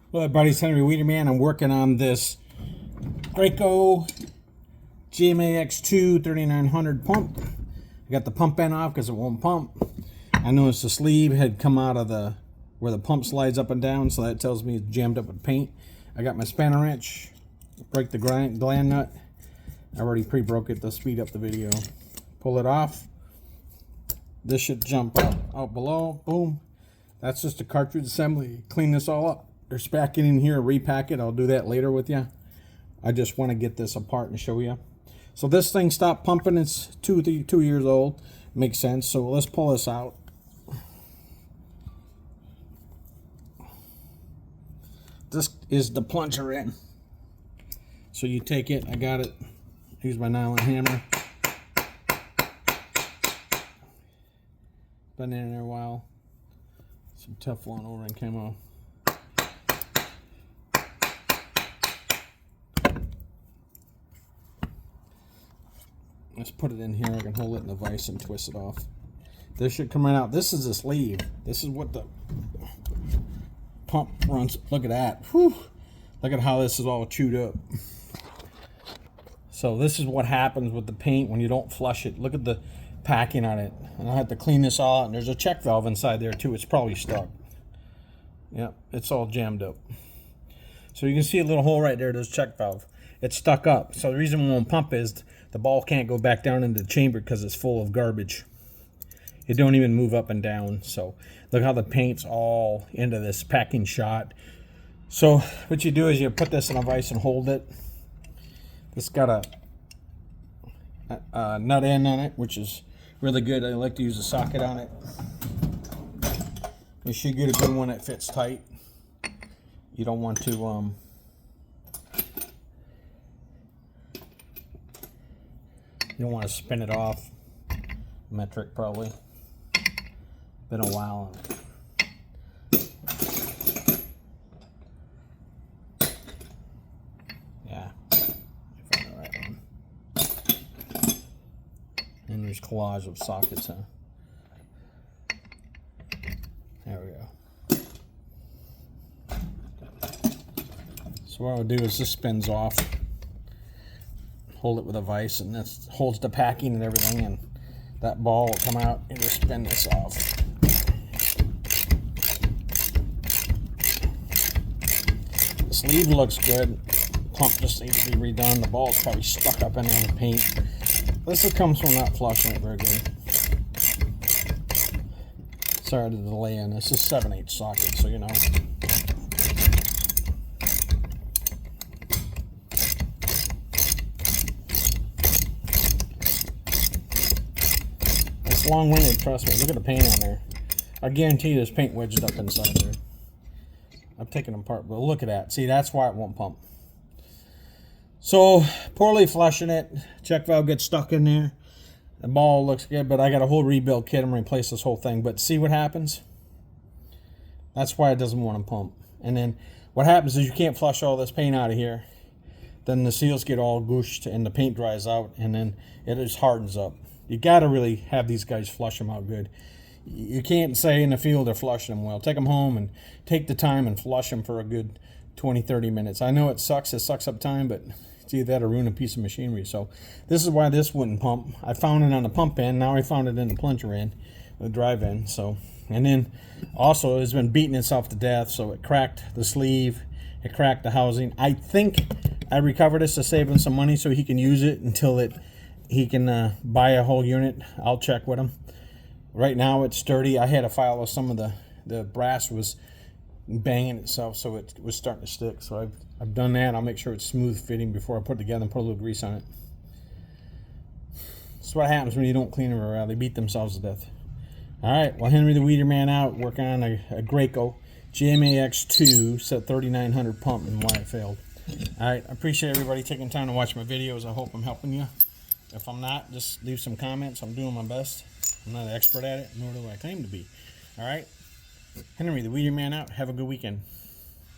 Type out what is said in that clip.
Well, everybody, it's Henry Weederman. I'm working on this Graco GMAX II 3900 pump. I got the pump end off because it won't pump. I noticed the sleeve had come out of the where the pump slides up and down, so that tells me it's jammed up with paint. I got my spanner wrench, break the gland nut. I already pre-broke it to speed up the video. Pull it off. This should jump out below. Boom. That's just a cartridge assembly. Clean this all up. There's packing in here, repack it. I'll do that later with you. I just want to get this apart and show you. So this thing stopped pumping. It's 2 years old. Makes sense. So let's pull this out. This is the plunger in. So you take it. I got it. Use my nylon hammer. Been in there a while. Some Teflon over and camo. Let's put it in here. I can hold it in the vise and twist it off. This should come right out. This is the sleeve. This is what the pump runs. Look at that. Whew. Look at how this is all chewed up. So this is what happens with the paint when you don't flush it. Look at the packing on it. And I have to clean this all out. And there's a check valve inside there too. It's probably stuck. Yep, it's all jammed up. So you can see a little hole right there. There's a check valve. It's stuck up. So the reason it won't pump is the ball can't go back down into the chamber because it's full of garbage. It don't even move up and down. So look how the paint's all into this packing shot. So what you do is you put this in a vise and hold it. It's got a nut end on it, which is really good. I like to use a socket on it. You should get a good one that fits tight. You don't want to you don't want to spin it off. Metric probably. Been a while. Yeah. I found the right one. And there's collage of sockets, huh? There we go. So what I'll do is this spins off. Hold it with a vise, and this holds the packing and everything, and that ball will come out and just spin this off. The sleeve looks good. Pump just needs to be redone. The ball's probably stuck up in there with paint. This comes from not flushing it very good. Sorry to delay in. This is 7/8 socket, so you know. It's long-winded, trust me. Look at the paint on there. I guarantee there's paint wedged up inside there. I've taken them apart, but look at that. See, that's why it won't pump. So, poorly flushing it. Check valve gets stuck in there. The ball looks good, but I got a whole rebuild kit. I'm going to replace this whole thing. But see what happens? That's why it doesn't want to pump. And then what happens is you can't flush all this paint out of here. Then the seals get all gooshed and the paint dries out, and then it just hardens up. You got to really have these guys flush them out good. You can't say in the field they're flushing them well. Take them home and take the time and flush them for a good 20-30 minutes. I know it sucks up time, but it's either that or ruin a piece of machinery. So this is why this wouldn't pump. I found it on the pump end. Now I found it in the plunger end, the drive end. So, and then also it's been beating itself to death. So it cracked the sleeve. It cracked the housing. I think I recovered this to save him some money so he can use it until he can buy a whole unit. I'll check with him. Right now it's sturdy. I had a file with some of the brass was banging itself, so it was starting to stick. So I've done that. I'll make sure it's smooth fitting before I put it together and put a little grease on it. That's what happens when you don't clean them around. They beat themselves to death. All right, well, Henry the Weederman out, working on a Graco GMAX II set 3900 pump and why it failed. All right, I appreciate everybody taking time to watch my videos. I hope I'm helping you. If I'm not, just leave some comments. I'm doing my best. I'm not an expert at it, nor do I claim to be. All right, Henry the Weederman out. Have a good weekend.